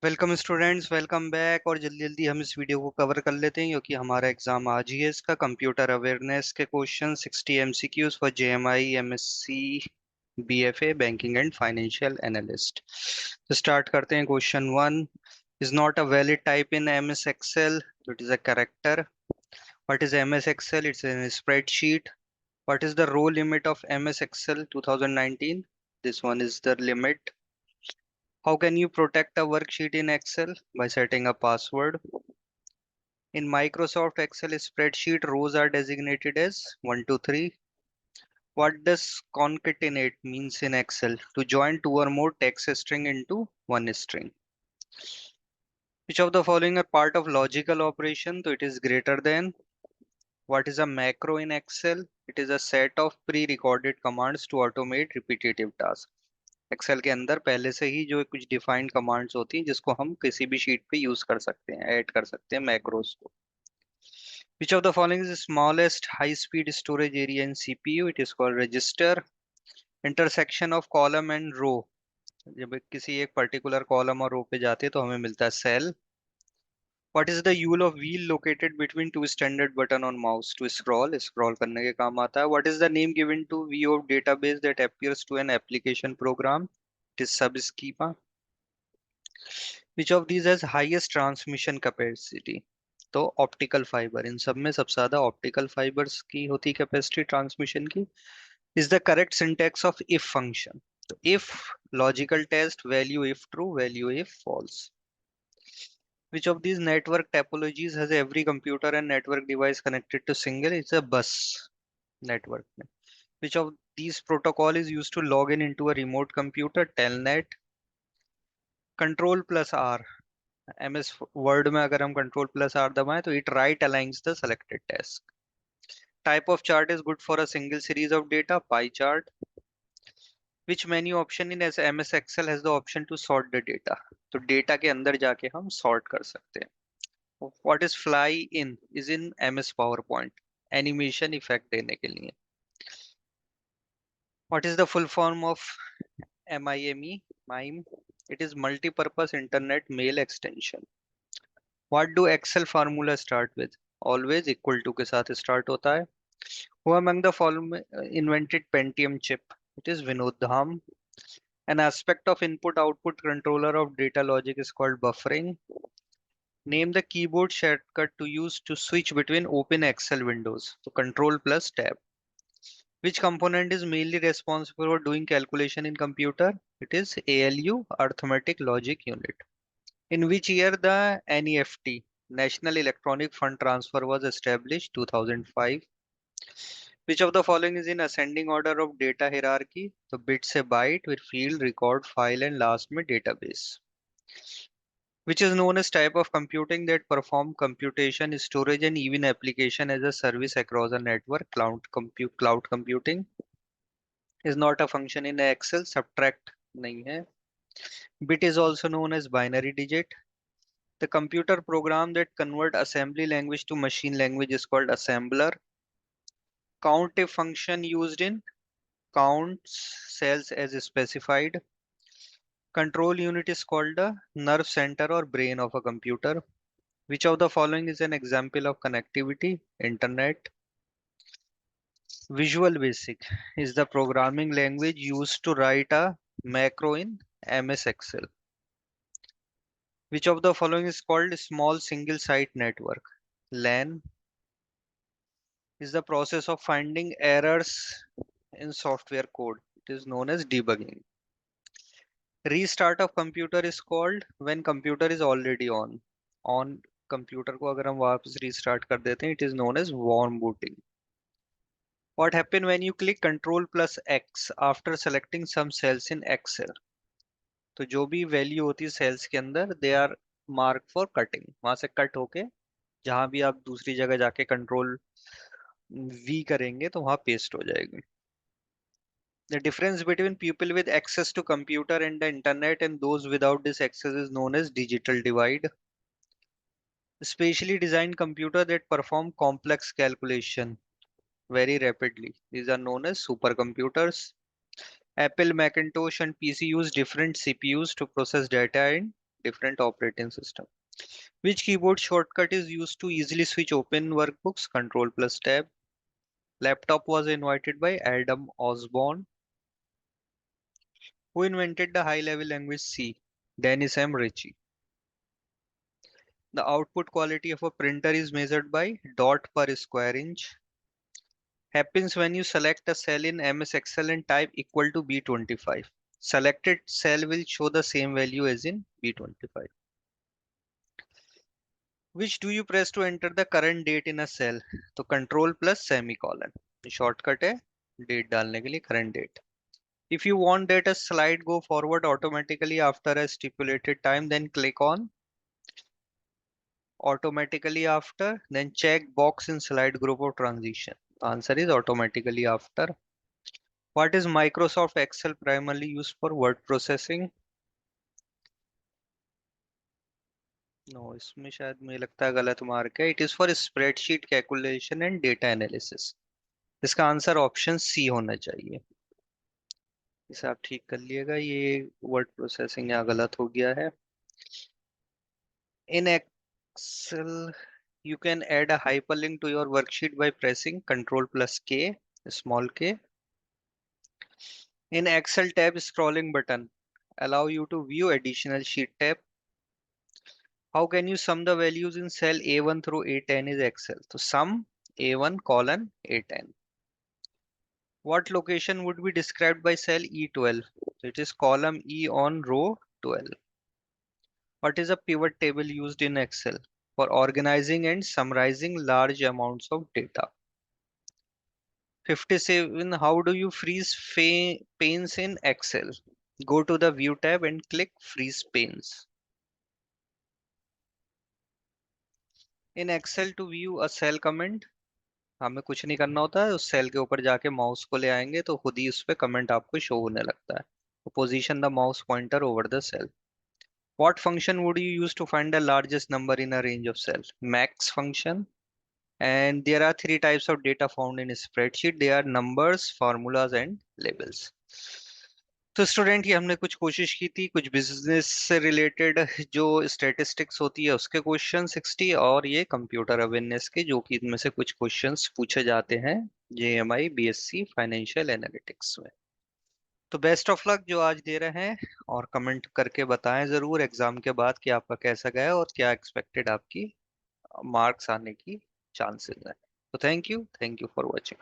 Welcome students, welcome back. और जल्दी जल्दी हम इस वीडियो को कवर कर लेते हैं क्योंकि हमारा एग्जाम आज ही है। इसका कंप्यूटर अवेयरनेस के question 60 MCQs for JMI MSc BFA banking and financial analyst. तो स्टार्ट करते हैं। Question one is not a valid type in MS Excel, तो it is a character. What is MS Excel? It's a spreadsheet. What is the row limit of MS Excel 2019? This one is the limit. How can you protect a worksheet in Excel? By setting a password. In Microsoft Excel spreadsheet, rows are designated as 1, 2, 3. What does concatenate means in Excel? To join two or more text string into one string. Which of the following are part of logical operation? So it is greater than. What is a macro in Excel? It is a set of pre-recorded commands to automate repetitive tasks. Excel के अंदर पहले से ही जो कुछ defined commands होती हैं जिसको हम किसी भी शीट पे यूज कर सकते हैं, ऐड कर सकते हैं मैक्रोस को। Which of the following is smallest high speed storage area in CPU? It is called register. Intersection of column and row, जब किसी एक पर्टिकुलर कॉलम और रो पे जाते हैं तो हमें मिलता है cell. What is the yule of wheel located between two standard button on mouse? To scroll, scroll करने के काम आता है। What is the name given to view of database that appears to an application program? It is sub schema. Which of these has highest transmission capacity? तो optical fibre, इन सब में सबसे ज्यादा ऑप्टिकल फाइबर्स की होती कैपेसिटी ट्रांसमिशन की। Is the correct syntax of if function? तो if logical test, value if true, value if false. Which of these network topologies has every computer and network device connected to single? It's a bus network. Which of these protocol is used to log in into a remote computer? Telnet. Control plus R, MS Word में अगर हम control plus R दबाएं तो it right aligns the selected task. Type of chart is good for a single series of data? Pie chart. Which menu option in S M S Excel has the option to sort the data? तो data के अंदर जाके हम sort कर सकते हैं। What is fly in? Is in MS PowerPoint, animation effect देने के लिए। What is the full form of MIME? MIME, it is multipurpose internet mail extension. What do Excel formula start with? Always equal to के साथ start होता है। Who among the following invented Pentium chip? It is Vinod Dham. An aspect of input-output controller of data logic is called buffering. Name the keyboard shortcut to use to switch between open Excel windows. So Control plus Tab. Which component is mainly responsible for doing calculation in computer? It is ALU, Arithmetic Logic Unit. In which year the NEFT, National Electronic Fund Transfer, was established? 2005. Which of the following is in ascending order of data hierarchy? तो bit से byte with field, record, file and last में database. Which is known as type of computing that perform computation, storage and even application as a service across a network? Cloud computing is not a function in Excel. Subtract नहीं है. Bit is also known as binary digit. The computer program that convert assembly language to machine language is called assembler. Count a function used in counts cells as specified. Control unit is called the nerve center or brain of a computer. Which of the following is an example of connectivity? Internet. Visual Basic is the programming language used to write a macro in MS Excel. Which of the following is called small single site network? LAN is the process of finding errors in software code. It is known as debugging. Restart of computer is called when computer is already on. On computer को अगर हम वापस restart कर देते हैं, it is known as warm booting. What happen when you click Control plus X after selecting some cells in Excel? तो जो भी वैल्यू होती है सेल्स के अंदर, they are mark for cutting, वहां से कट होके जहां भी आप दूसरी जगह जाके कंट्रोल V करेंगे तो वहां पेस्ट हो जाएगी. The difference between people with access to computer and the internet and those without this access is known as digital divide. Specially designed computer that perform complex calculation very rapidly, these are known as supercomputers. Apple Macintosh and PC use different CPUs to process data in different operating system. Which keyboard shortcut is used to easily switch open workbooks? Control plus tab. Laptop was invented by Adam Osborne. Who invented the high level language C? Dennis M. Ritchie. The output quality of a printer is measured by dot per square inch. Happens when you select a cell in MS Excel and type equal to B25. Selected cell will show the same value as in B25. Which do you press to enter the current date in a cell? तो control plus semicolon. Shortcut है date डालने के लिए current date. If you want that a slide go forward automatically after a stipulated time, then click on automatically after, then check box in slide group of transition. Answer is automatically after. What is Microsoft Excel primarily used for? Word processing. No इसमें शायद मुझे लगता है गलत mark है. It is for spreadsheet calculation and data analysis. इसका answer option C होना चाहिए. इसे आप ठीक कर लिएगा. ये वर्ड प्रोसेसिंग यहाँ गलत हो गया है. In Excel you can add a hyperlink to your worksheet by pressing Ctrl plus K, small k. In Excel tab scrolling button allow you to view additional sheet tab. How can you sum the values in cell A1 through A10 is Excel? So sum A1 colon A10. What location would be described by cell E12? So it is column E on row 12. What is a pivot table used in Excel? For organizing and summarizing large amounts of data. 57. How do you freeze panes in Excel? Go to the View tab and click Freeze Panes. In Excel to view a cell comment, हमें कुछ नहीं करना होता है. उस cell के ऊपर जाके माउस को ले आएंगे तो खुद ही उस पे कमेंट आपको शो होने लगता है. Position the mouse pointer over the cell. What function would you use to find the largest number in a range of cells? Max function. And there are three types of data found in a spreadsheet. They are numbers, formulas and labels. तो student ये हमने कुछ कोशिश की थी कुछ business से related जो स्टैटिस्टिक्स होती है उसके क्वेश्चन 60 और ये कंप्यूटर अवेयरनेस के जो कि इनमें से कुछ क्वेश्चंस पूछे जाते हैं जेएमआई बीएससी फाइनेंशियल एनालिटिक्स में. तो बेस्ट ऑफ लक जो आज दे रहे हैं और कमेंट करके बताएं जरूर एग्जाम के बाद कि आपका कैसा गया और क्या एक्सपेक्टेड आपकी मार्क्स आने की चांसेस है. तो थैंक यू फॉर वॉचिंग.